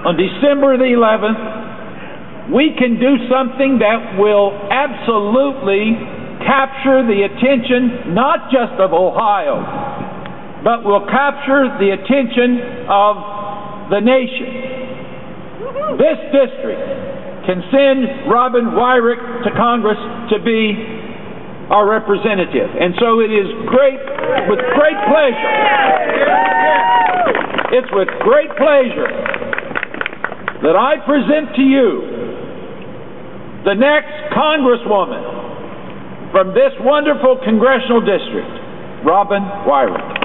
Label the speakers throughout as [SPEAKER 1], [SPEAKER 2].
[SPEAKER 1] on December the 11th, we can do something that will absolutely capture the attention not just of Ohio, but will capture the attention of the nation. This district can send Robin Weirauch to Congress to be our representative. And so it is with great pleasure. It's with great pleasure that I present to you the next Congresswoman from this wonderful Congressional District, Robin Weirauch.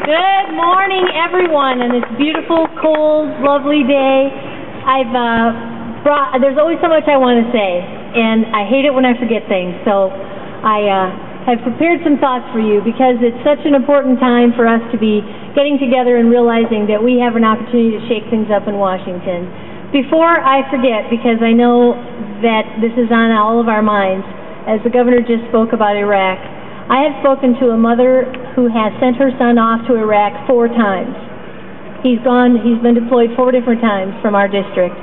[SPEAKER 2] Good morning, everyone, on this beautiful, cold, lovely day. There's always so much I want to say, and I hate it when I forget things, so I have prepared some thoughts for you because it's such an important time for us to be getting together and realizing that we have an opportunity to shake things up in Washington. Before I forget, because I know that this is on all of our minds, as the governor just spoke about Iraq, I have spoken to a mother who has sent her son off to Iraq 4 times. He's been deployed 4 different times from our district.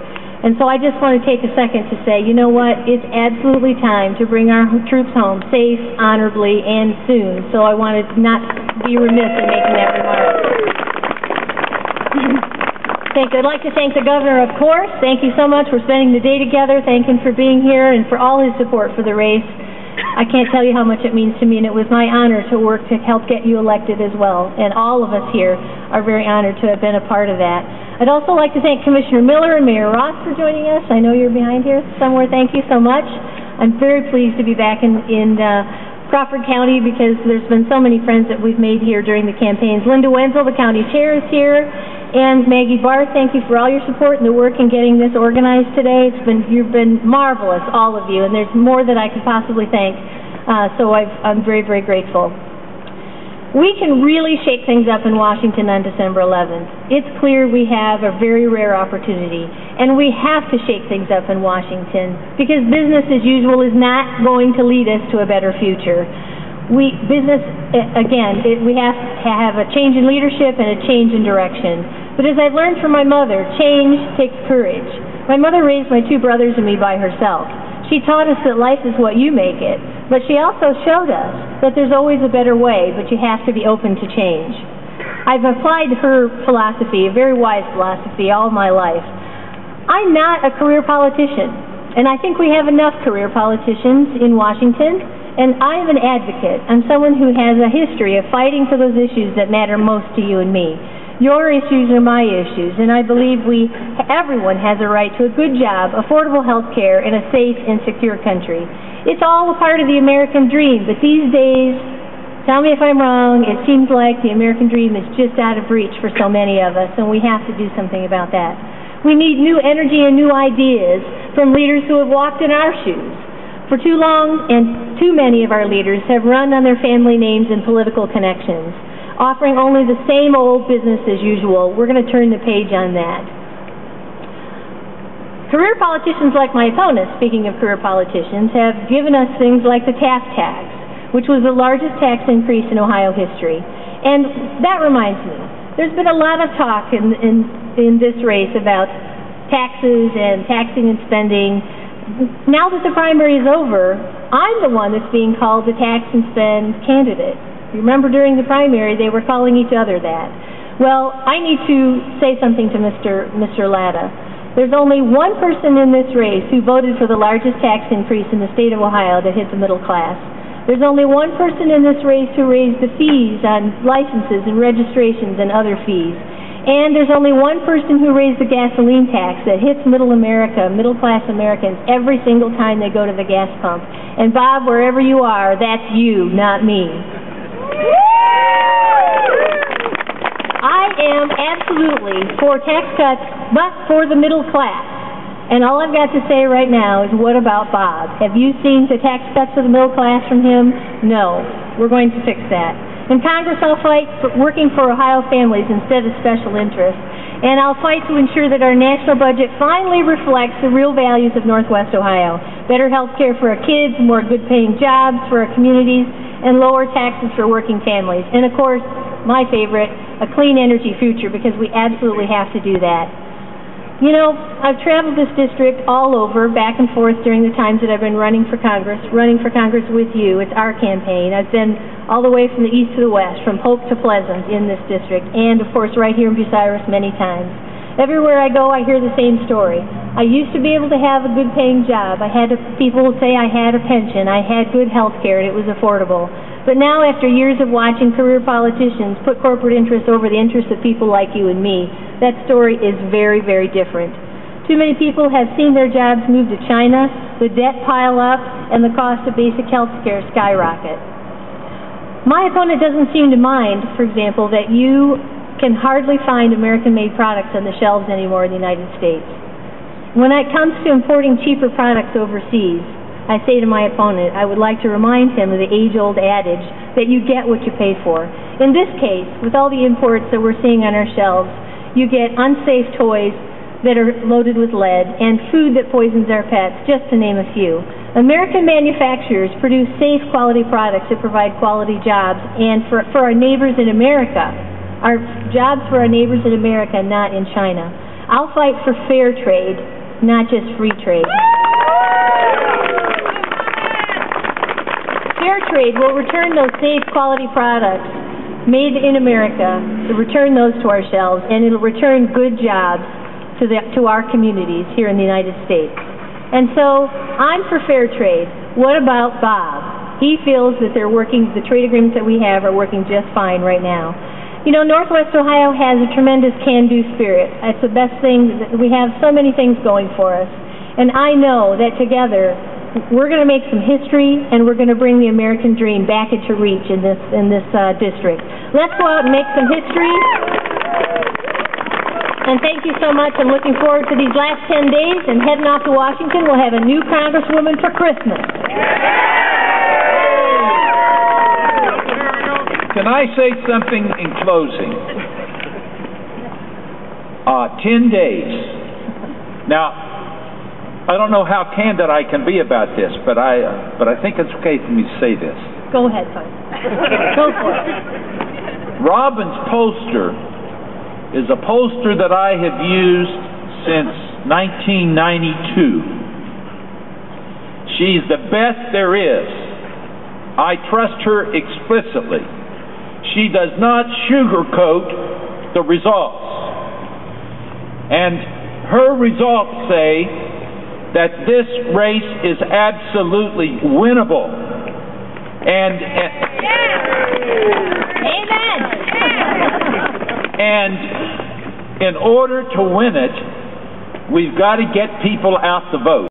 [SPEAKER 2] And so I just want to take a second to say, you know what, it's absolutely time to bring our troops home safe, honorably, and soon. So I wanted to not be remiss in making that remark. I'd like to thank the governor, of course. Thank you so much for spending the day together. Thank him for being here and for all his support for the race. I can't tell you how much it means to me, and it was my honor to work to help get you elected as well. And all of us here are very honored to have been a part of that. I'd also like to thank Commissioner Miller and Mayor Ross for joining us. I know you're behind here somewhere. Thank you so much. I'm very pleased to be back in Crawford County because there's been so many friends that we've made here during the campaigns. Linda Wenzel, the county chair, is here. And Maggie Barr, thank you for all your support and the work in getting this organized today. You've been marvelous, all of you, and there's more that I could possibly thank. So I'm very, very grateful. We can really shake things up in Washington on December 11th. It's clear we have a very rare opportunity, and we have to shake things up in Washington because business as usual is not going to lead us to a better future. We have to have a change in leadership and a change in direction. But as I've learned from my mother, change takes courage. My mother raised my 2 brothers and me by herself. She taught us that life is what you make it, but she also showed us that there's always a better way, but you have to be open to change. I've applied her philosophy, a very wise philosophy, all my life. I'm not a career politician, and I think we have enough career politicians in Washington, and I'm an advocate. I'm someone who has a history of fighting for those issues that matter most to you and me. Your issues are my issues, and I believe everyone has a right to a good job, affordable health care, and a safe and secure country. It's all a part of the American dream, but these days, tell me if I'm wrong, it seems like the American dream is just out of reach for so many of us, and we have to do something about that. We need new energy and new ideas from leaders who have walked in our shoes. For too long, and too many of our leaders have run on their family names and political connections, offering only the same old business as usual. We're going to turn the page on that. Career politicians like my opponents, speaking of career politicians, have given us things like the Taft tax, which was the largest tax increase in Ohio history. And that reminds me, there's been a lot of talk in this race about taxes and taxing and spending. Now that the primary is over, I'm the one that's being called the tax and spend candidate. Remember during the primary, they were calling each other that. Well, I need to say something to Mr. Latta. There's only one person in this race who voted for the largest tax increase in the state of Ohio that hit the middle class. There's only one person in this race who raised the fees on licenses and registrations and other fees. And there's only one person who raised the gasoline tax that hits middle America, middle-class Americans, every single time they go to the gas pump. And Bob, wherever you are, that's you, not me. I am absolutely for tax cuts, but for the middle class. And all I've got to say right now is, what about Bob? Have you seen the tax cuts for the middle class from him? No. We're going to fix that. In Congress, I'll fight for working for Ohio families instead of special interests. And I'll fight to ensure that our national budget finally reflects the real values of Northwest Ohio. Better health care for our kids, more good-paying jobs for our communities, and lower taxes for working families. And of course, my favorite, a clean energy future, because we absolutely have to do that. You know, I've traveled this district all over, back and forth during the times that I've been running for Congress with you. It's our campaign. I've been all the way from the east to the west, from Polk to Pleasant in this district, and of course right here in Bucyrus many times. Everywhere I go, I hear the same story. I used to be able to have a good paying job. People would say I had a pension, I had good health care, and it was affordable. But now, after years of watching career politicians put corporate interests over the interests of people like you and me, that story is very, very different. Too many people have seen their jobs move to China, the debt pile up, and the cost of basic health care skyrocket. My opponent doesn't seem to mind, for example, that you can hardly find American-made products on the shelves anymore in the United States. When it comes to importing cheaper products overseas, I say to my opponent, I would like to remind him of the age-old adage that you get what you pay for. In this case, with all the imports that we're seeing on our shelves, you get unsafe toys that are loaded with lead and food that poisons our pets, just to name a few. American manufacturers produce safe, quality products that provide quality jobs, and for our neighbors in America, our jobs for our neighbors in America, not in China. I'll fight for fair trade, not just free trade. Fair trade will return those safe, quality products made in America, return those to our shelves, and it'll return good jobs to our communities here in the United States. And so, I'm for fair trade. What about Bob? He feels that the trade agreements that we have are working just fine right now. You know, Northwest Ohio has a tremendous can-do spirit. It's the best thing. We have so many things going for us. And I know that together, we're going to make some history, and we're going to bring the American dream back into reach in this district. Let's go out and make some history. And thank you so much. I'm looking forward to these last 10 days, and heading off to Washington, we'll have a new Congresswoman for Christmas.
[SPEAKER 1] Can I say something in closing? 10 days. Now, I don't know how candid I can be about this, but I think it's okay for me to say this.
[SPEAKER 2] Go ahead, son. Go for it.
[SPEAKER 1] Robin's poster is a poster that I have used since 1992. She's the best there is. I trust her explicitly. She does not sugarcoat the results. And her results say that this race is absolutely winnable. And
[SPEAKER 2] Amen.
[SPEAKER 1] And in order to win it, we've got to get people out to vote.